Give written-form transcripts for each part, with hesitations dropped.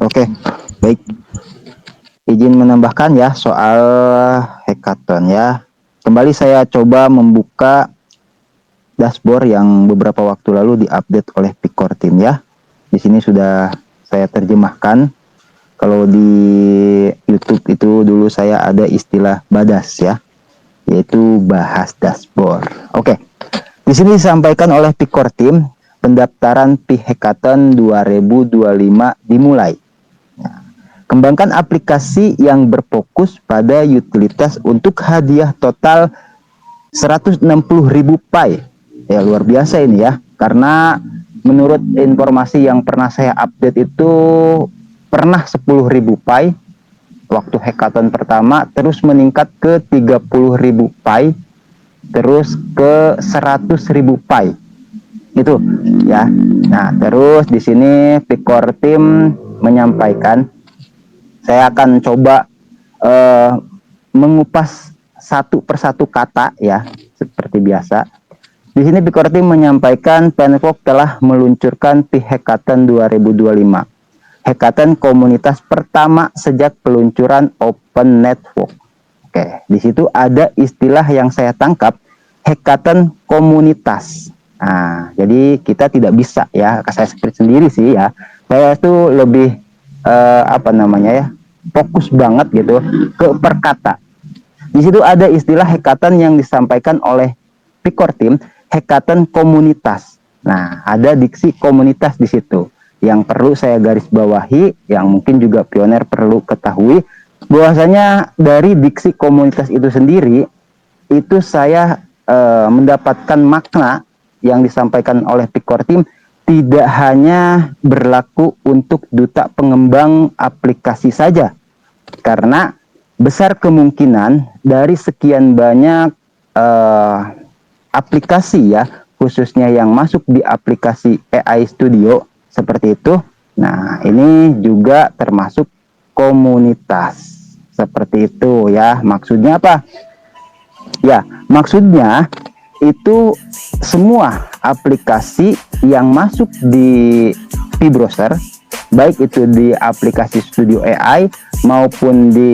Oke, baik. Izin menambahkan ya soal hackathon ya. Kembali saya coba membuka dashboard yang beberapa waktu lalu diupdate oleh Picor Team ya. Di sini sudah saya terjemahkan. Kalau di YouTube itu dulu saya ada istilah badas ya, yaitu bahas dashboard. Oke. Di sini disampaikan oleh Picor Team, pendaftaran P-Hackathon 2025 dimulai. Kembangkan aplikasi yang berfokus pada utilitas untuk hadiah total 160.000 Pi. Ya, luar biasa ini ya. Karena menurut informasi yang pernah saya update itu pernah 10.000 Pi waktu hackathon pertama, terus meningkat ke 30.000 Pi, terus ke 100.000 Pi. Itu ya. Nah, terus di sini Picor Team menyampaikan, saya akan coba mengupas satu persatu kata ya, seperti biasa. Di sini Picor Team menyampaikan Penfolk telah meluncurkan P-Hackathon 2025. Hackathon komunitas pertama sejak peluncuran Open Network. Oke, di situ ada istilah yang saya tangkap, Hackathon komunitas. Nah, jadi kita tidak bisa ya, saya seperti sendiri sih ya. Saya itu lebih fokus banget gitu ke perkata. Di situ ada istilah hackathon yang disampaikan oleh Picor Team, hackathon komunitas. Nah, ada diksi komunitas di situ yang perlu saya garis bawahi, yang mungkin juga pioner perlu ketahui, bahwasanya dari diksi komunitas itu sendiri, itu saya mendapatkan makna yang disampaikan oleh Picor Team tidak hanya berlaku untuk duta pengembang aplikasi saja, karena besar kemungkinan dari sekian banyak aplikasi ya, khususnya yang masuk di aplikasi AI Studio seperti itu. Nah, ini juga termasuk komunitas seperti itu ya. Maksudnya apa? Ya, maksudnya itu semua aplikasi yang masuk di P-Browser, baik itu di aplikasi Studio AI maupun di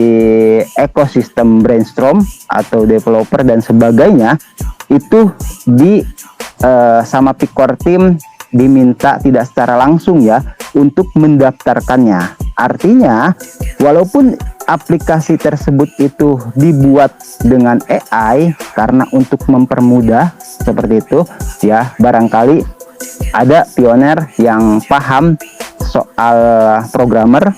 ekosistem Brainstorm atau developer dan sebagainya, itu sama Picor Team diminta tidak secara langsung ya untuk mendaftarkannya. Artinya, walaupun aplikasi tersebut itu dibuat dengan AI karena untuk mempermudah seperti itu ya, barangkali ada pioner yang paham soal programmer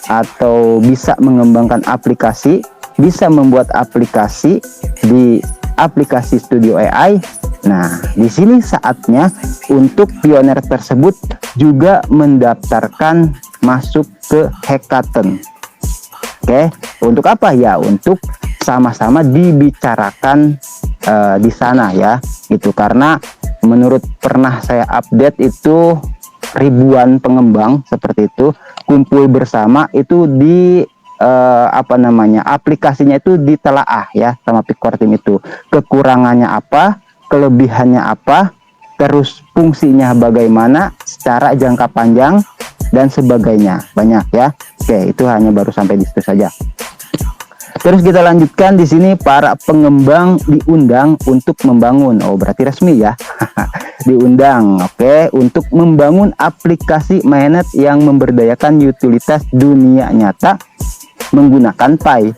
atau bisa mengembangkan aplikasi, bisa membuat aplikasi di aplikasi Studio AI. Nah, di sini saatnya untuk pioner tersebut juga mendaftarkan masuk ke hackathon. Oke, untuk apa ya? Untuk sama-sama dibicarakan di sana ya. Itu karena menurut pernah saya update itu ribuan pengembang seperti itu kumpul bersama itu di aplikasinya itu ditelaah ya sama Picor Team itu. Kekurangannya apa, kelebihannya apa, terus fungsinya bagaimana secara jangka panjang dan sebagainya, banyak ya. Oke, itu hanya baru sampai di situ saja. Terus kita lanjutkan di sini, para pengembang diundang untuk membangun. Oh, berarti resmi ya. Diundang, oke, untuk membangun aplikasi mainnet yang memberdayakan utilitas dunia nyata menggunakan Pi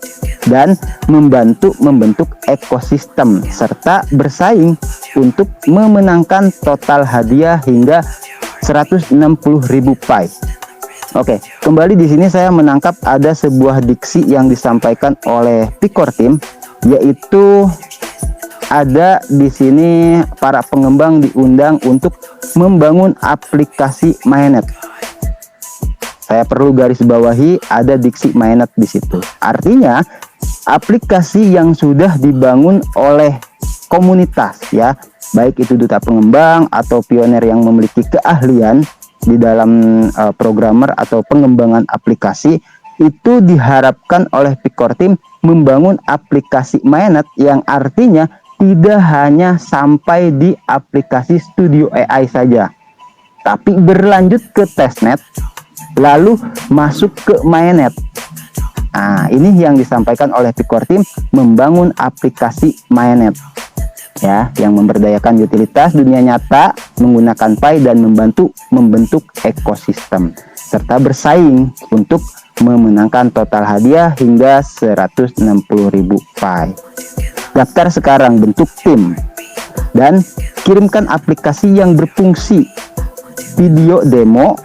dan membantu membentuk ekosistem serta bersaing untuk memenangkan total hadiah hingga 160.000 Pi. Oke, kembali di sini saya menangkap ada sebuah diksi yang disampaikan oleh Picor Team, yaitu ada di sini para pengembang diundang untuk membangun aplikasi mainnet. Saya perlu garis bawahi ada diksi mainnet di situ. Artinya aplikasi yang sudah dibangun oleh komunitas ya, baik itu duta pengembang atau pioner yang memiliki keahlian di dalam programmer atau pengembangan aplikasi, itu diharapkan oleh Picor Team membangun aplikasi mainnet yang artinya tidak hanya sampai di aplikasi Studio AI saja, tapi berlanjut ke testnet, lalu masuk ke mainnet. Nah, ini yang disampaikan oleh Picor Team, membangun aplikasi mainnet ya, yang memberdayakan utilitas dunia nyata menggunakan Pi dan membentuk ekosistem serta bersaing untuk memenangkan total hadiah hingga 160.000 Pi. Daftar sekarang, bentuk tim, dan kirimkan aplikasi yang berfungsi, video demo,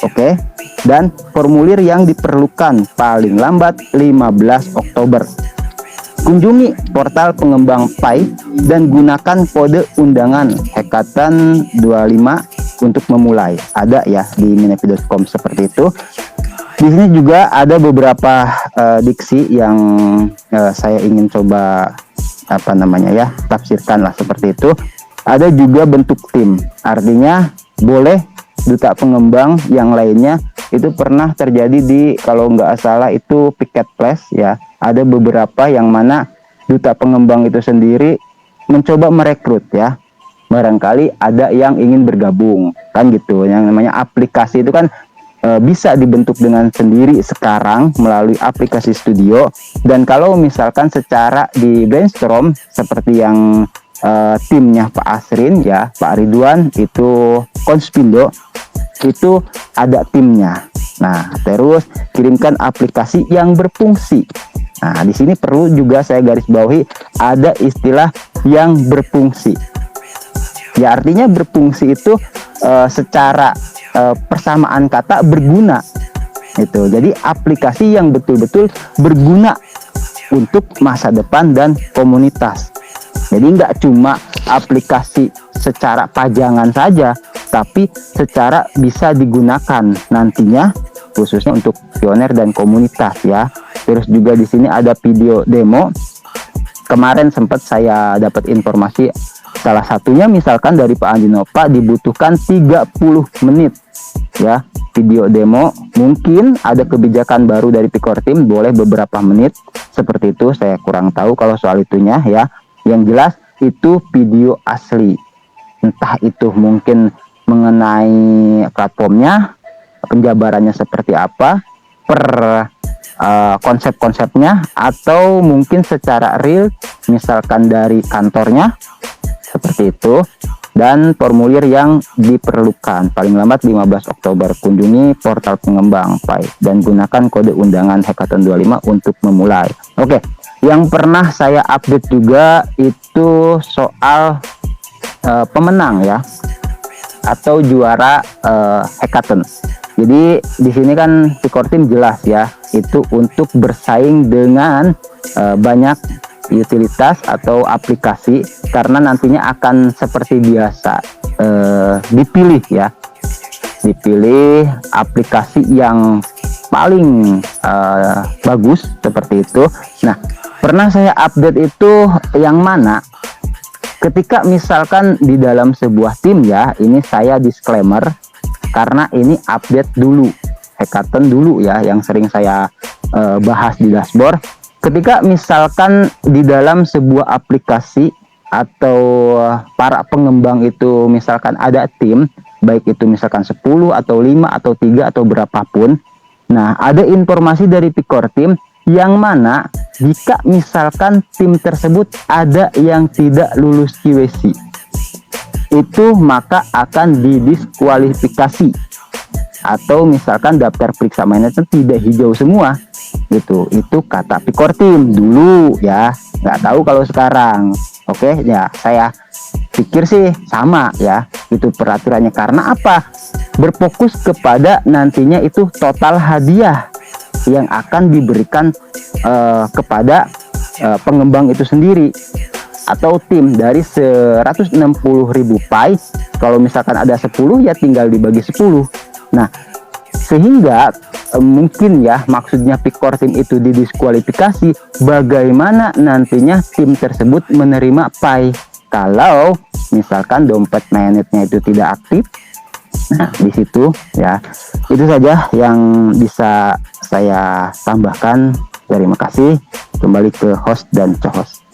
oke, dan formulir yang diperlukan paling lambat 15 Oktober. Kunjungi portal pengembang Pi dan gunakan kode undangan Hackathon 25 untuk memulai. Ada ya di minapi.com seperti itu. Di sini juga ada beberapa diksi yang saya ingin coba tafsirkan lah seperti itu. Ada juga bentuk tim, artinya boleh duta pengembang yang lainnya. Itu pernah terjadi di, kalau nggak salah itu Picket Place ya, ada beberapa yang mana duta pengembang itu sendiri mencoba merekrut ya, barangkali ada yang ingin bergabung kan gitu. Yang namanya aplikasi itu kan bisa dibentuk dengan sendiri sekarang melalui aplikasi studio. Dan kalau misalkan secara di brainstorm seperti yang timnya Pak Asrin ya, Pak Ridwan itu Konspindo, itu ada timnya. Nah, terus kirimkan aplikasi yang berfungsi. Nah, di sini perlu juga saya garis bawahi, ada istilah yang berfungsi. Ya, artinya berfungsi itu secara persamaan kata berguna. Itu. Jadi aplikasi yang betul-betul berguna untuk masa depan dan komunitas. Jadi nggak cuma aplikasi secara pajangan saja, tapi secara bisa digunakan nantinya khususnya untuk pioner dan komunitas ya. Terus juga di sini ada video demo. Kemarin sempat saya dapat informasi, salah satunya misalkan dari Pak Andi Nova dibutuhkan 30 menit ya video demo. Mungkin ada kebijakan baru dari Picor Team, boleh beberapa menit seperti itu. Saya kurang tahu kalau soal itunya ya. Yang jelas itu video asli, entah itu mungkin mengenai platformnya, penjabarannya seperti apa, per konsep-konsepnya, atau mungkin secara real misalkan dari kantornya seperti itu. Dan formulir yang diperlukan paling lambat 15 Oktober. Kunjungi portal pengembang Pi dan gunakan kode undangan Hackathon 25 untuk memulai. Oke, yang pernah saya update juga itu soal pemenang ya, atau juara Hackathon. Jadi di sini kan Picor Team jelas ya, itu untuk bersaing dengan banyak utilitas atau aplikasi, karena nantinya akan seperti biasa dipilih ya, dipilih aplikasi yang paling bagus seperti itu. Nah, pernah saya update itu yang mana ketika misalkan di dalam sebuah tim ya, ini saya disclaimer karena ini update dulu, Hackathon dulu ya, yang sering saya bahas di dashboard. Ketika misalkan di dalam sebuah aplikasi atau para pengembang itu misalkan ada tim, baik itu misalkan 10 atau 5 atau 3 atau berapapun. Nah, ada informasi dari Picor Team yang mana jika misalkan tim tersebut ada yang tidak lulus QC, itu maka akan didiskualifikasi, atau misalkan daftar periksa manajer tidak hijau semua. Itu kata Picor Team dulu ya, nggak tahu kalau sekarang. Oke ya, saya pikir sih sama ya itu peraturannya. Karena apa? Berfokus kepada nantinya itu total hadiah yang akan diberikan kepada pengembang itu sendiri atau tim. Dari 160.000 Pi, kalau misalkan ada 10 ya tinggal dibagi 10. Nah, sehingga mungkin ya maksudnya Picor Team itu didiskualifikasi, bagaimana nantinya tim tersebut menerima Pi kalau misalkan dompet mainnetnya itu tidak aktif. Nah, di situ ya, itu saja yang bisa saya tambahkan. Terima kasih. Kembali ke host dan co-host.